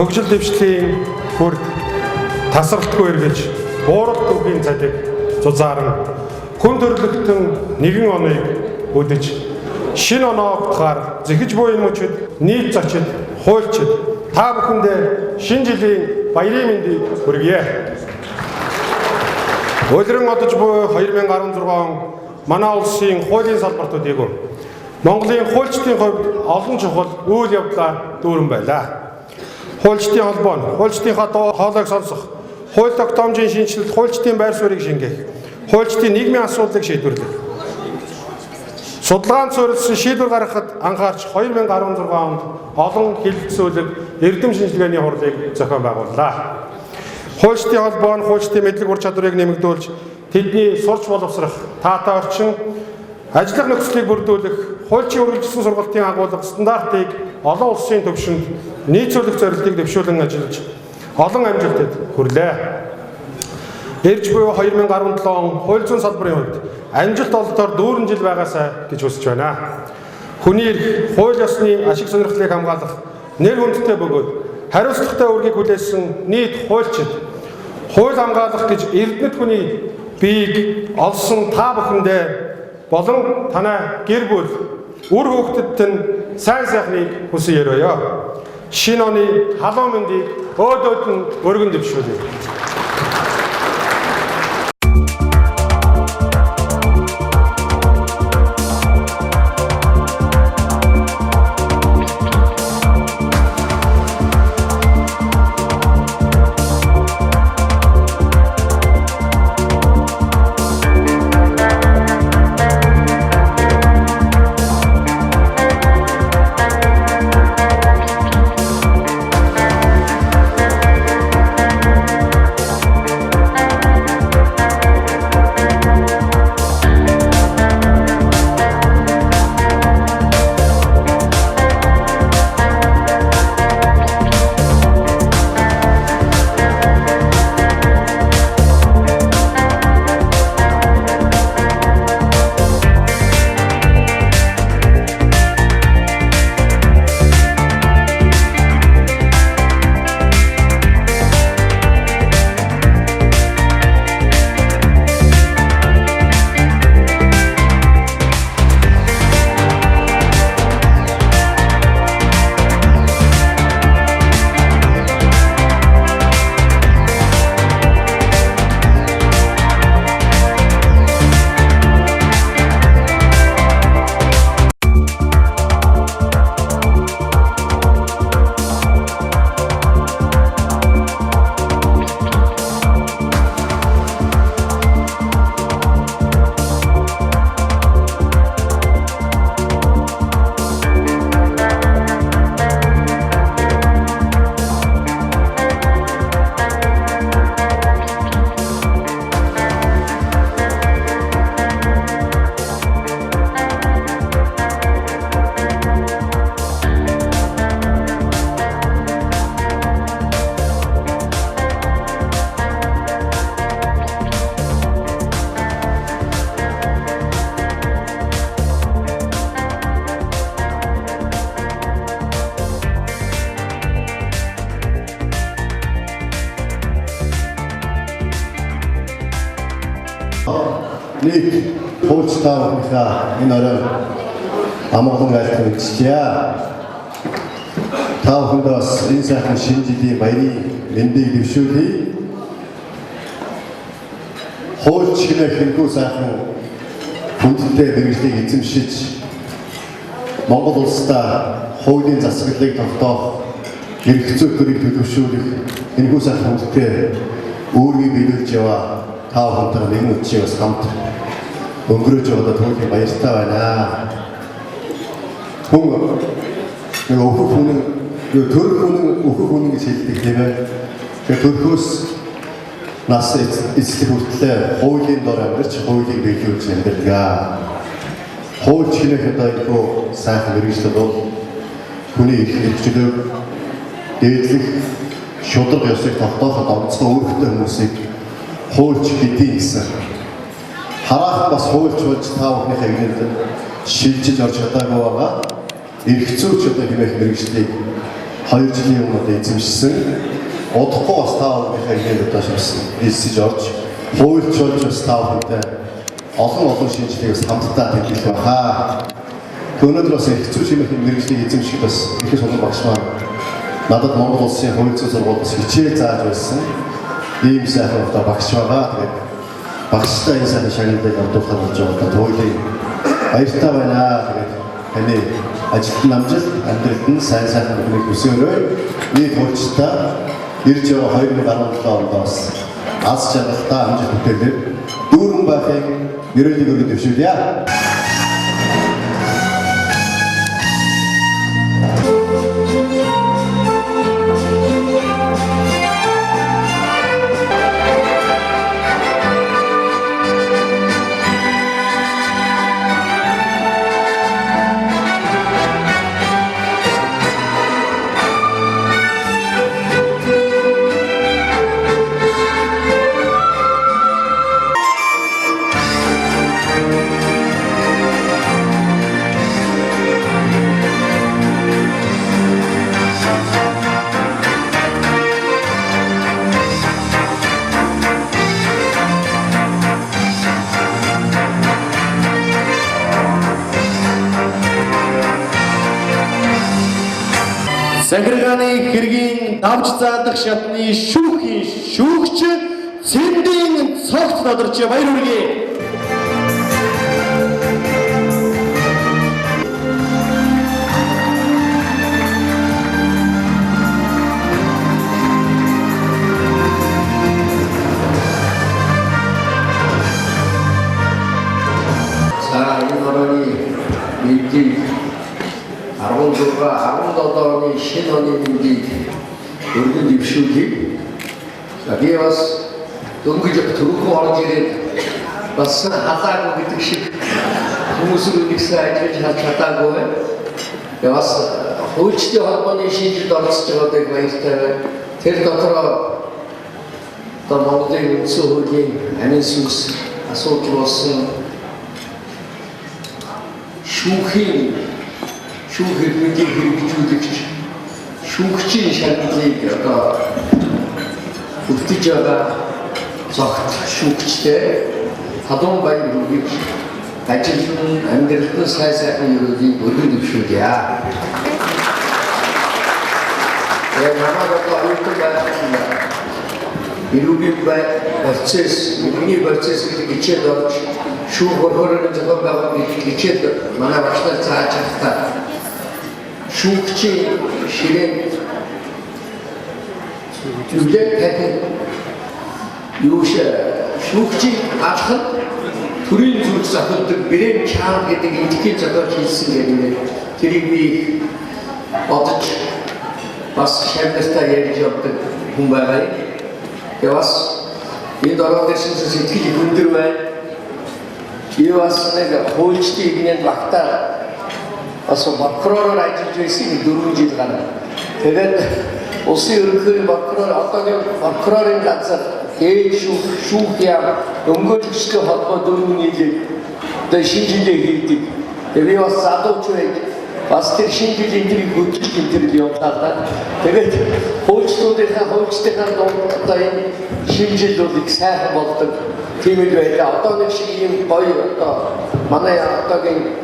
хөгжил дэвшлийн бүрд тасралтгүй эргэж буурал төвийн цадыг зузааран хүн төрлөختөн нэгэн оныг өдөж шинэ оноо утгаар зэхэж буй мөчөд нийт зочид хуульчид та бүхэндээ шинэ жилийн баярын мэндийг хүргье. Улиран одож буй 2016 он манай улсын хуулийн салбарт төдийгүй Монголын хуульчдын хувьд олон чухал үйл явдлаар дүүрэн байлаа. Хуульчдын холбоо нь хуульчдынхаа дуу хоолойг сонсох, хууль тогтоомжийн шинжилэлт, хуульчдын байр суурийг шингээх, хуульчдын нийгмийн асуудлыг шийдвэрлэх. Судалгаанд суурилсан шийдвэр гаргахад анхаарч 2016 онд олон хэлэлцүүлэг эрдэм шинжилгээний хурлыг зохион байгууллаа. Хуульчдын холбоо нь хуульчдын мэдлэг ур чадварыг нэмэгдүүлж, тэдний сурч боловсрох, таатай орчин, ажлах нөхцөлийг бүрдүүлэх, хуульчийн үргэлжилсэн сургалтын агуулга стандартыг олон улсын түвшинд нийцүүлэх зорилтыг дэвшүүлэн ажиллаж олон амжилтад хүрлээ. Ирж буй 2017 он хууль зүйн салбарын хувьд амжилт олдоор дүүрэн жил байгаасай гэж хүсэж байна. Хүний эрх, хууль ёсны ашиг сонирхлыг хамгаалах нэр хүндтэй бөгөөд хариуцлагатай үүргийг хүлээсэн нийт хуульчид хууль хамгаалах гэж эрдэнэт хүний биеийг олсон та бүхэндээ болон танай гэр бүл үр хүүхдэд нь сайн сайхныг хүсэн ёроё. Шинэ оны халуун мэндийг өөдөөд нь өргөн дэвшүүлье. Нэг хуульчдаа энэ орой амгалан айлтгаж үзчихье. Та бүхэнд бас энэ сайхан шинэ жилийн баярын мэндийг дэвшүүлье. Хуульч хэмээх хэнхүү сайхан хүндтэй мэргэжлийг эзэмшиж Монгол улстай хуулийн засаглалыг тогтоох, эрх зүйн төлөвшүүлэх энэхүү сайхан хүндтэй үүргийг биелүүлж яваа та бүхэнтэй нэгэн үчиг бас хамт өнгөрөөж байгаа түүний баяртай байна. Хүн төрөх хүн гэж хэлдэг тийм ээ. Тэгэхээр төрхөөс нас эцэг хүртлээр хуулийн дор амьдарч хуулийг биелүүлж амьдардаг. Хуульч хэмээх одоо сайхан мэргэжлүүд бол хүний эрх хэрэгжлийг дээдлэх, шударга ёсыг тогтооход онцгой үүрэгтэй хүмүүсийг хуульч гэдгийг гэсэн. Хараахан бас хуульч болж та бүхнийхээ иргэдэд шилжиж орж чадаагүй байгаа эрх зүйч одоо хэмээх мэргэжлийг 2 жилийн өмнө одоо эзэмшсэн удахгүй бас та бүхнийхээ ирээд удаа шивсэн Элси Жорж хуульч болж бас та бүхэнтэй олон шинжилгээг бас хамтдаа тэмдэглэх байхаа. Өнөөдөр бас хэцүү шимхэн мэргэжлийг эзэмших бас их сонир багш маань надад Монгол улсын хууль зүйн сургууль бас хичээл зааж байсан ийм сайхан одоо багш байгаа. Тэгээд багштай энэ сайхан шагналыг авдуулахад болж байгаа туйлын баяртай байна. Тэгээд таны ажилтны амжилт, амьдралд нь сайн бүхнийг хүсээрэй. Нийт хуульчтай ирж яваа 2017 онд бас аз жаргалтай амжилт бүтээлээр дүүрэн байхыг ерөөлийг өргөд дэвшүүлье. Захиргааны хэргийн давж заадах шатны шүүхийн шүүгч Цэндийн цогт тодорч баяр хүргэе. 자, 이 노래는 일기 16과 17원이 신원인지 우리는 입슈기 자기에 와서 동기적 들고 하는 길에 와서 하다고 그듯이 무슨 믹스하지 찾다고 해 와서 호치대 한 번에 신지도 없었죠 되고 있을 때 더더러 더 모든 수호기 아닌 수스 아소키로스 슈히 슈그르기 그리기주듯이 슈크치 샤르지 어떤 우티자가 저 슈크치대 하동바이 루비 아직은 안 들었던 사회사는 이루어진 모든 득슈야. 아마도 얼마나 이루비바이 버체스 미니 버체스 기체도 슈거르는 저거 가고 기체도 만나 봤다 자자다. 슈크치 실행 유제 패턴 요새 슈크치 아천 둘이 줄사도 비례 차 гэдэг индикийн зохиол хийсэн гэдэг тэрийг бодож бас шавнартаа ярьж явдаг хүн байгаа. Тэгээ бас энэ дөрөв дэшин сэтгэл өндөр байна. И бас нэг хуульчдын игнэнд багтаа бас прокуророор ажиллаж байсан 4 жил гана. Тэгээд улсын ерөнхий прокурор одоогийн прокурорын газар шүүхяа өнгөрчлөлтөй холбоо 4 жил одоо шинжилгээ хийдэг. Тэгээд бас задууч байж бас тэр шинжилгээ энтрийг хөтлөх энтрийг явуулаад тэгээд хуульчдынхаа одоо энэ шинжилгээг сайхан болдог. Тийм л байлаа. Одоо нэг шиг юм гоё одоо манай одоогийн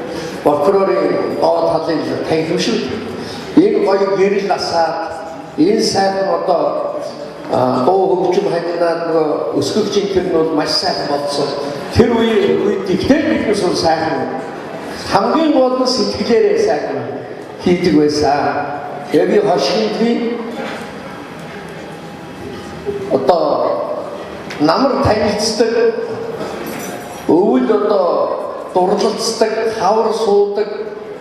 прокурорын доод талын танхим шүү. Энэ гоё гэрэл насаад энэ сайхан одоо дуу хөгжим ханинаад нөгөө өсгөгчийн тэр нь бол маш сайхан болсон. Тэр үед ихтэй биднээс бол сайхан хамгийн гол нь сэтгэлээрээ сайхан хийдэг байсан. Яг би хошигдвի одоо намар танилцдаг өвөл одоо дурлалцдаг хавар суудаг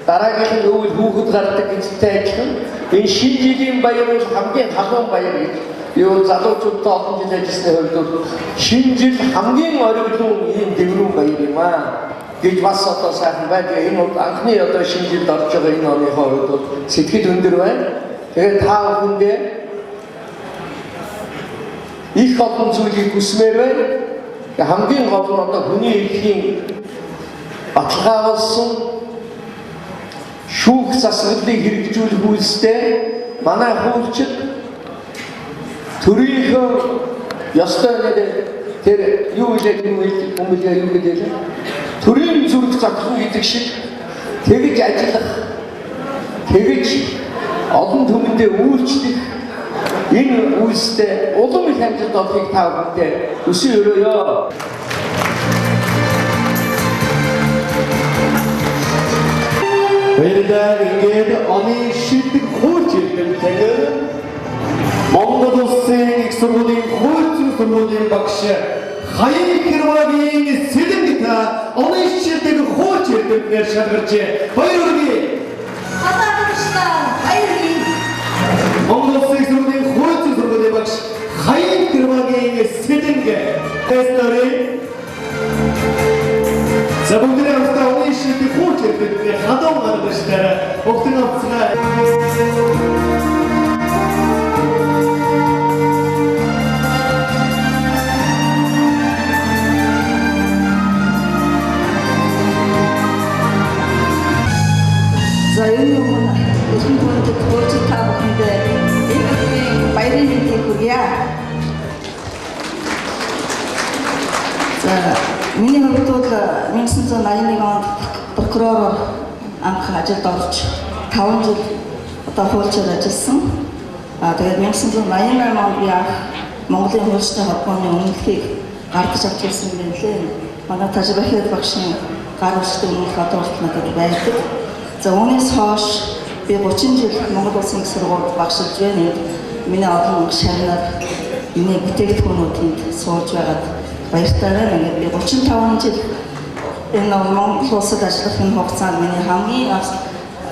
дараагийнх нь өвөл хүүхэд гардаг гэдэгтэй адилхан энэ шинэ жилийн баяр бол хамгийн халуун баяр гэж юу залуучуудтай олон жил ажилласны хувьд шинэ жил хамгийн ориглон ийм дэврэн баяр юм аа гэж бас одоо сайхан байдаг. Энэ бол анхны одоо шинэ жилд орж байгаа энэ оныхоо хувьд бол сэтгэл өндөр байна. Тэгээд та бүхэндээ их олон зүйлийг хүсмээр байна. Хамгийн гол нь одоо хүний эрхийн баталгаажуулсан шүүх засаглалыг хэрэгжүүлэх үйлстэй манай хуульчид төрийнхөө ёстой тэр юу хэлээд хүмүүлээ юу гэдэг вэ? Төрийн зүрх зохион гэдэг шиг тэгж ажиллах, тэгж олон түмэндээ үйлчлэх энэ үйлстэй улам их амжилт олохыг та бүхэндээ хүсэн өрөөё. Баярлалаа. Ингээд оны шилдэг хууль эрдэмтэд Монгол Улсын их сургуулийн хууль зүйн сургуулийн багш Хаян Кирвагийн Сэлэнгэта оны шилдэг хууль эрдэмтнээр шалгарчээ. Баяр хүргэе. Монгол Улсын их сургуулийн хууль зүйн сургуулийн багш Хаян Кирвагийн Сэлэнгэ тэстэри за бүгдээ хамтдаа оны шилдэг хууль эрдэмтнээр хадам гаргажтаа бүгдээ хамтдаа за энэ өмнө эрхэм хүндэт хуучин та бүхэндээ энэ баярын мэндийг хүргье. За миний хувьд бол 1981 онд прокуророор анх ажилд орж 5 жил одоо хуульчаар ажилласан. Тэгээд 1988 онд би Монголын хуульчтай холбооны үнэлгээг гаргаж авч ирсэн юм лээ. Манай Тажибахид багшийн гар үстэй үнэлэх одоо надад байдаг. За үүнээс хойш би 30 жил Монгол Улсын их сургуульд багшилж байна. Миний олон шагнал, миний бүтээгдэхүүнүүдэнд сууж байгаад баяртай байна. Ингээд би 35 жил энэ Монгол Улсад ажиллах энэ хугацаанд миний хамгийн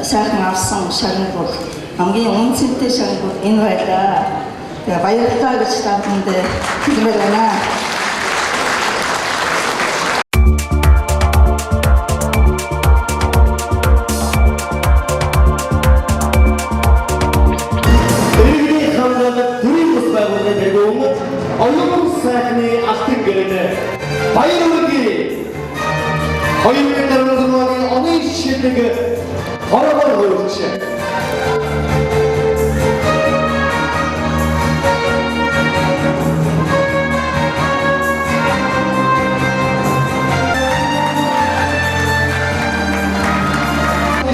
сайхан авсан шагнал бол хамгийн үнцэнтэй шагнал бол энэ байлаа. Тэгээ баярлалаа гэж та бүхэндээ хэлмээр байна. Оюун сайхны алтан гэрэнэ баяр хүргэе. 2016 оны оны шилдэг хорогоор хуульч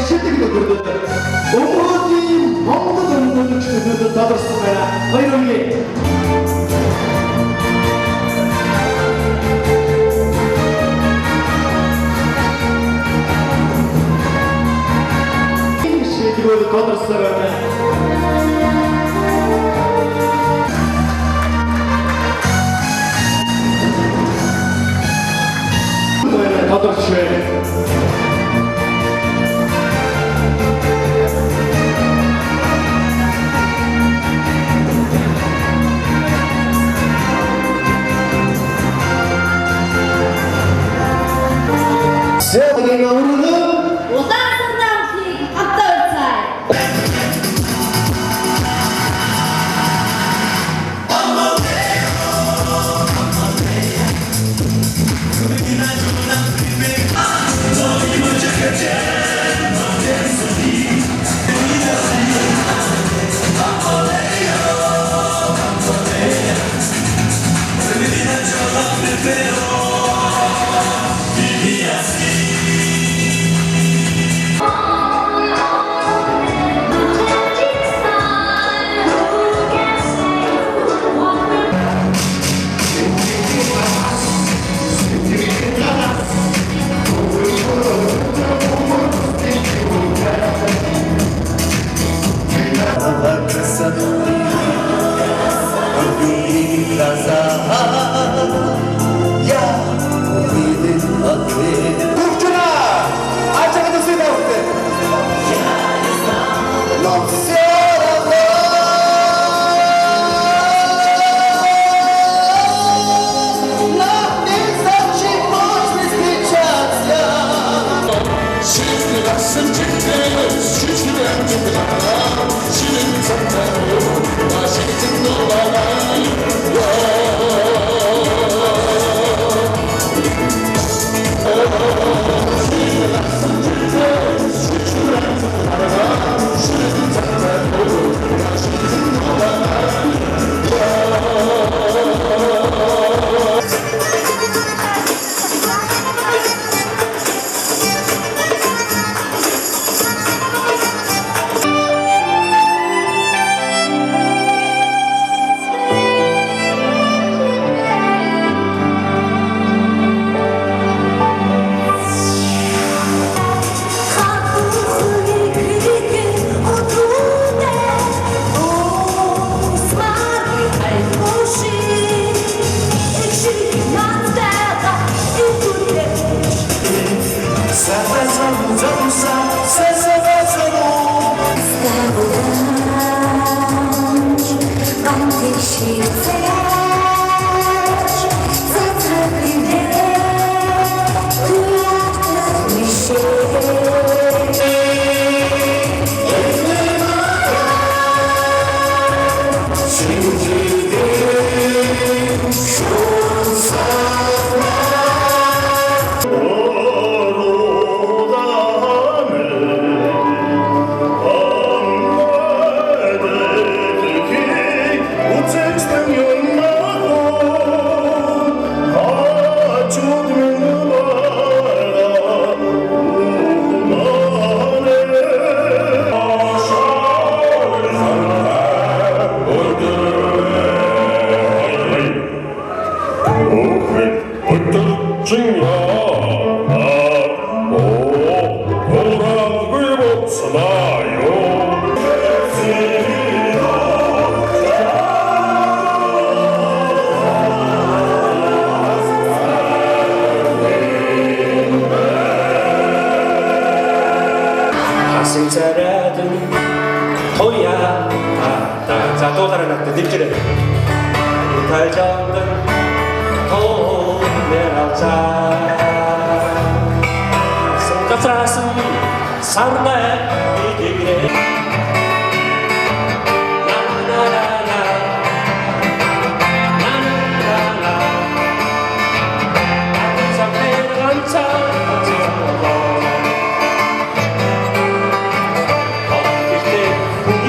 шилдэг нөхөрдөд Өнгөрөөний Монгол өнөөгчдөд тодорсон байна. Баяр хүргэе. Тэгвэл тодорсон байна. Тодорч байна. Сегодня на уроке Удар сандалки, автоцай. 승자라더니 토야 자또 다른 학교 뒷줄에 달 잡는 도내라자 성가사슴 사르나에 이기래 나나나나 나나나나 항상 내려간다 어릴 때 보기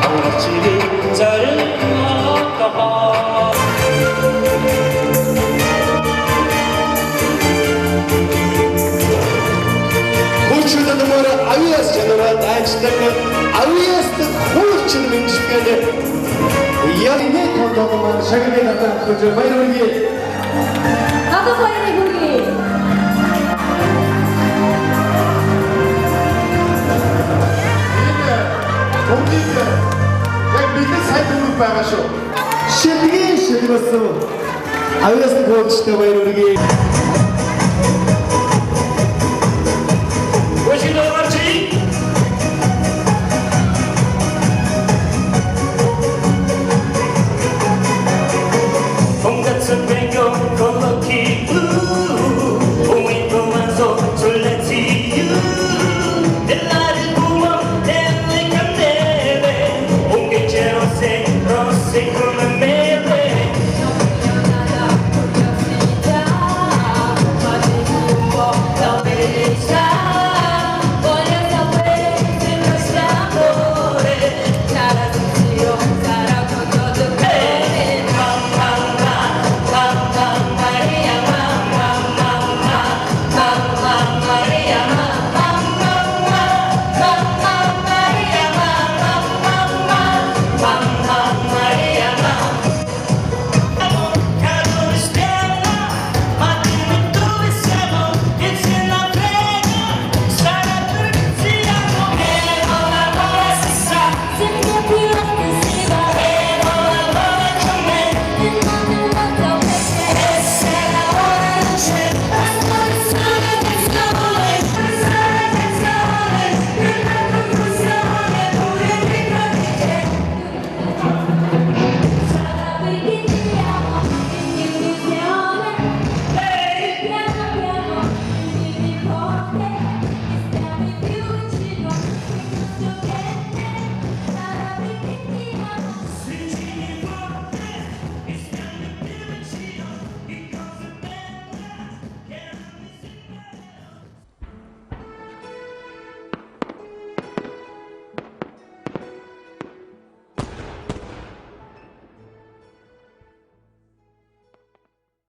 방치는 자를 아까봐 Хуучлын нөмөр авиас чанараа дайчдаг авиаст хуучин мэнжигтэй яг нэг тондоо маань шагныг атах гэж баяр хүргэе. 나도 사인해 보기. Бүгдийг яг бидний сайн дүнг байгаа шүү. Шилгийн шилбэсэн авиас хуучтай баяр